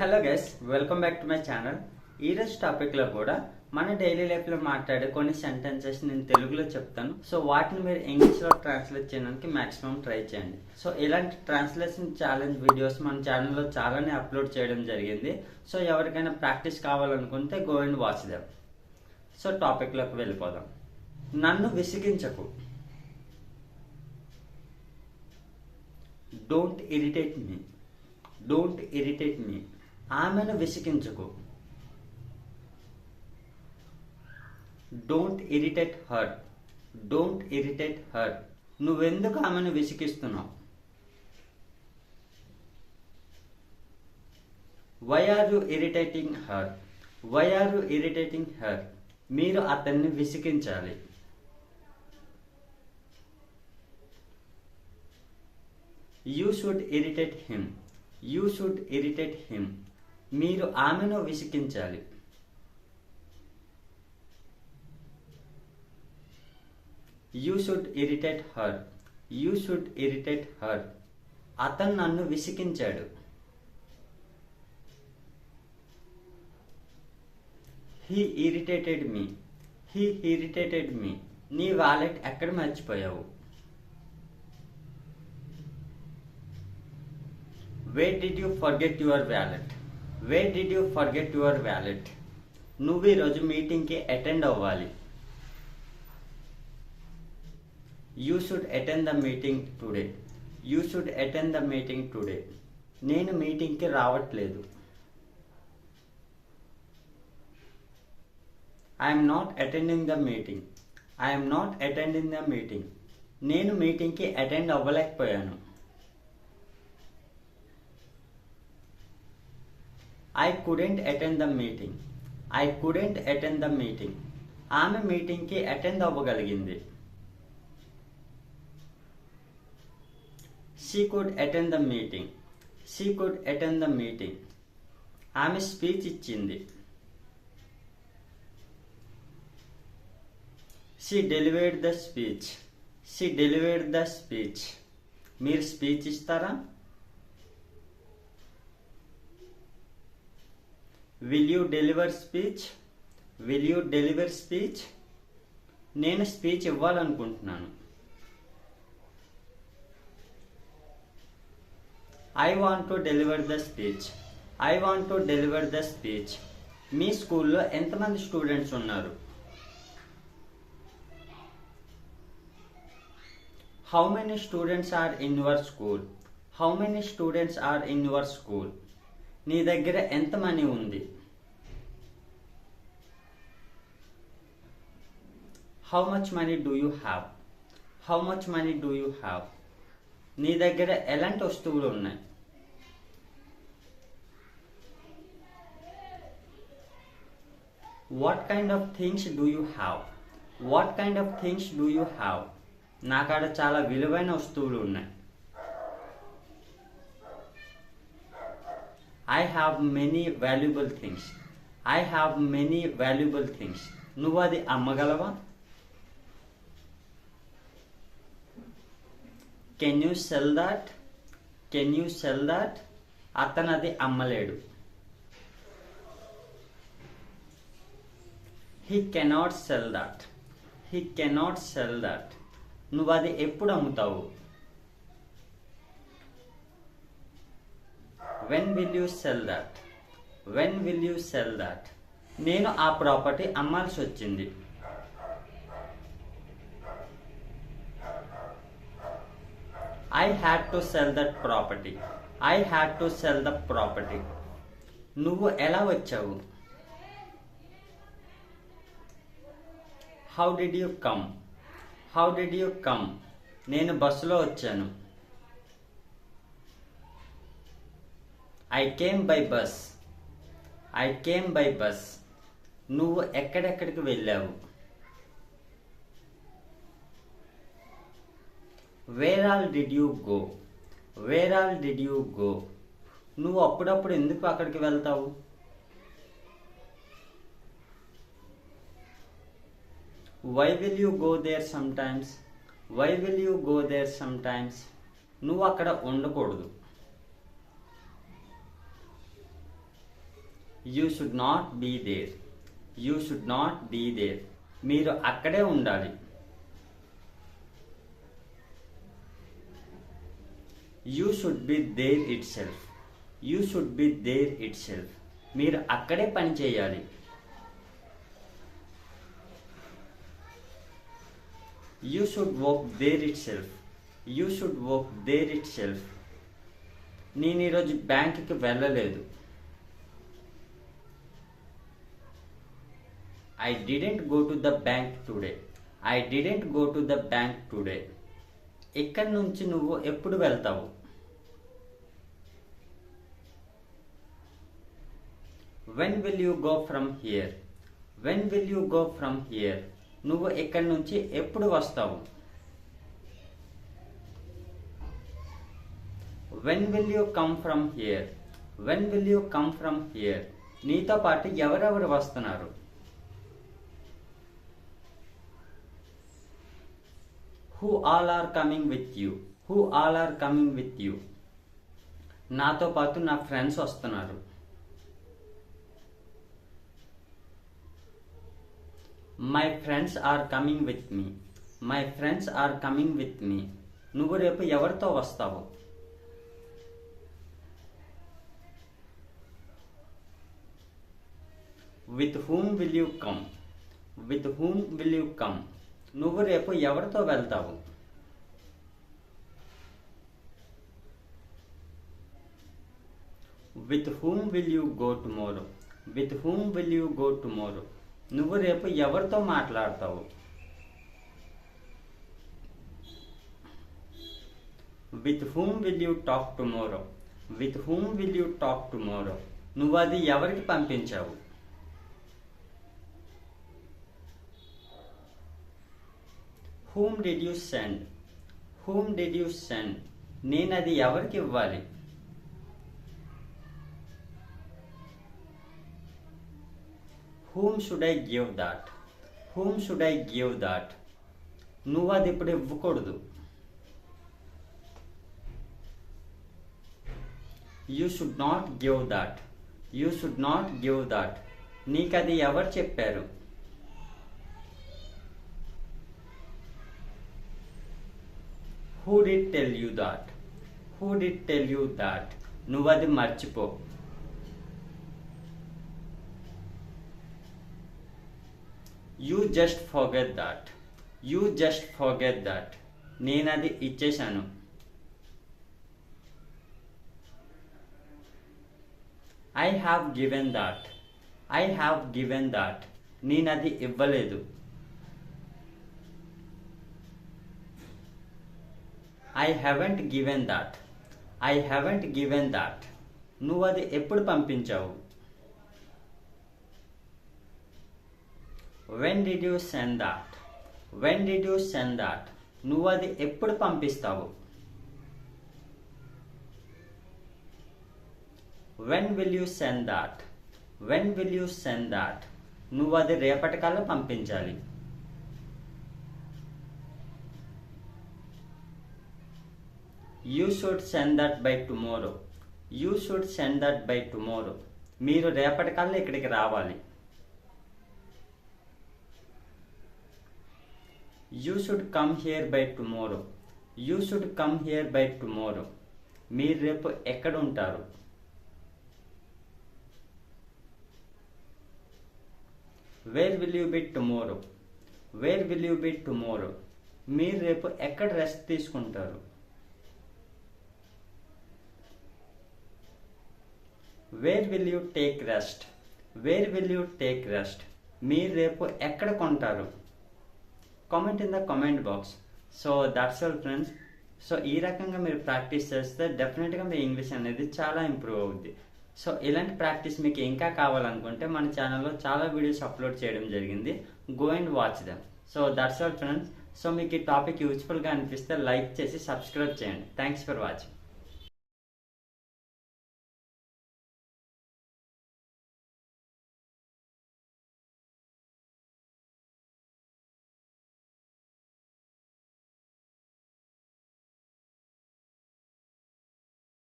Hello guys, welcome back to my channel. ఈరోజు టాపిక్లో కూడా మన డైలీ లైఫ్లో మాట్లాడే కొన్ని సెంటెన్సెస్ నేను తెలుగులో చెప్తాను. సో వాటిని మీరు ఇంగ్లీష్లో ట్రాన్స్లేట్ చేయడానికి మాక్సిమం ట్రై చేయండి. సో ఇలాంటి ట్రాన్స్లేషన్ ఛాలెంజ్ వీడియోస్ మన ఛానల్లో చాలానే అప్లోడ్ చేయడం జరిగింది. సో ఎవరికైనా ప్రాక్టీస్ కావాలనుకుంటే go and watch them. So టాపిక్లోకి వెళ్ళిపోదాం. నన్ను విసిగించకు. Don't irritate me. Don't irritate me. ఆమెను విసిగించకు. Don't irritate her. Don't irritate her. నువ్వెందుకు ఆమెను విసిగిస్తున్నావు? Why are you irritating her. Why are you irritating her. మీరు అతన్ని విసిగించాలి. You should irritate him. You should irritate him. మీరు ఆమెను విసిగించాలి. You should irritate her. You should irritate her. అతను నన్ను విసిగించాడు. He irritated me. He irritated మీ. నీ వాలెట్ ఎక్కడ మర్చిపోయావు? Where did you forget your wallet? Where did you forget your wallet? నువ్వు ఈరోజు మీటింగ్కి అటెండ్ అవ్వాలి. You should attend the meeting today. You should attend the meeting today. నేను మీటింగ్కి రావట్లేదు. I am not attending the meeting. I am not attending the meeting. నేను మీటింగ్కి attend అవ్వలేకపోయాను. I couldn't attend the meeting. I couldn't attend the meeting. ఆమె మీటింగ్కి attend అవ్వగలిగింది. She could attend the meeting. She could attend the meeting. ఆమె speech ఇచ్చింది. She delivered the speech. She delivered the speech. మీరు speech ఇస్తారా? Will you deliver speech? Will you deliver speech? నేను speech ఇవ్వాలనుకుంటున్నాను. I want to deliver the speech. I want to deliver the speech. మీ స్కూల్లో ఎంతమంది students ఉన్నారు? How many students are in your school? How many students are in your school? నీ దగ్గర ఎంత money ఉంది? How much money do you have? How much money do you have? నీ దగ్గర ఎలాంటి వస్తువులు ఉన్నాయి? What kind of things do you have? What kind of things do you have? నా కాడ చాలా విలువైన వస్తువులు ఉన్నాయి. I have many valuable things. I have many valuable things. నువ్వు అది అమ్మగలవా? Can you sell that? Can you sell that? అతను అది అమ్మలేడు. He cannot sell that. He cannot sell that. నువ్వు అది ఎప్పుడు అమ్ముతావు? When will you sell that? When will you sell that? నేను ఆ property అమ్మాల్సి వచ్చింది. I had to sell that property. I had to sell the property. నువ్వు ఎలా వచ్చావు? How did you come? How did you come? నేను బస్సులో వచ్చాను. I came by bus. I came by bus. నువ్వు ఎక్కడెక్కడికి వెళ్ళావు? Where all did you go? Where all did you go? నువ్వు అప్పుడప్పుడు ఎందుకు అక్కడికి వెళ్తావు? Why will you go there sometimes? Why will you go there sometimes? నువ్వు అక్కడ ఉండకూడదు. You should not be there. You should not be there. మీరు అక్కడే ఉండాలి. You should be there itself. You should be there itself. మీరు అక్కడే పని చేయాలి. You should work there itself. You should work there itself. నేను ఈరోజు బ్యాంకుకి వెళ్ళలేదు. I didn't go to the bank today. I didn't go to the bank today. ఇక్కడి నుంచి నువ్వు ఎప్పుడు వెళ్తావు? When will you go from here? When will you go from here? నువ్వు ఇక్కడి నుంచి ఎప్పుడు వస్తావు? When will you come from here? When will you come from here? నీతో పాటు ఎవరెవరు వస్తున్నారు? Who all are coming with you? Who all are coming with you? నాతో పాటు నా ఫ్రెండ్స్ వస్తున్నారు. My friends are coming with me. My friends are coming with me. నువ్వు రేపు ఎవరితో వస్తావు? With whom will you come? With whom will you come? నువ్వు రేపు ఎవరితో వెళ్తావు? With whom will you go tomorrow? With whom will you go tomorrow? నువ్వు రేపు ఎవరితో మాట్లాడతావు? With whom will you talk tomorrow? With whom will you talk tomorrow? నువ్వు అది ఎవరికి పంపించావు? Whom did you send? Whom did you send? నేను అది ఎవరికి ఇవ్వాలి? Whom should I give that? Whom should I give that? నువ్వు అది ఇప్పుడు ఇవ్వకూడదు. You should not give that. You should not give that. నీకు అది ఎవరు చెప్పారు? Who did tell you that? Who did tell you that? నువ్వు అది మర్చిపో. You just forget that. You just forget that. నేను అది ఇచ్చేశాను. I have given that. I have given that. నేను అది ఇవ్వలేదు. I haven't given that. I haven't given that. నువ్వు అది ఎప్పుడు పంపించావు? When did you send that? When did you send that? నువ్వు అది ఎప్పుడు పంపిస్తావు? When will you send that? When will you send that? నువ్వు అది రేపటికల్లా పంపించాలి. You should send that by tomorrow. You should send that by tomorrow. మీరు రేపటికల్లా ఇక్కడికి రావాలి. You should come here by tomorrow. You should come here by tomorrow. మీరు రేపు ఎక్కడ ఉంటారు? Where will you be tomorrow? Where will you be tomorrow? మీరు రేపు ఎక్కడ రెస్ట్ తీసుకుంటారు? Where will you take rest? Where will you take rest? మీరు రేపు ఎక్కడ కొంటారు? Comment in the comment box. So that's all friends. So ఈ రకంగా మీరు ప్రాక్టీస్ చేస్తే డెఫినెట్గా మీ ఇంగ్లీష్ అనేది చాలా ఇంప్రూవ్ అవుద్ది. సో ఇలాంటి ప్రాక్టీస్ మీకు ఇంకా కావాలనుకుంటే మన ఛానల్లో చాలా వీడియోస్ అప్లోడ్ చేయడం జరిగింది. Go and watch them. So that's all friends. So మీకు ఈ టాపిక్ యూజ్ఫుల్గా అనిపిస్తే లైక్ చేసి సబ్స్క్రైబ్ చేయండి. Thanks for watching.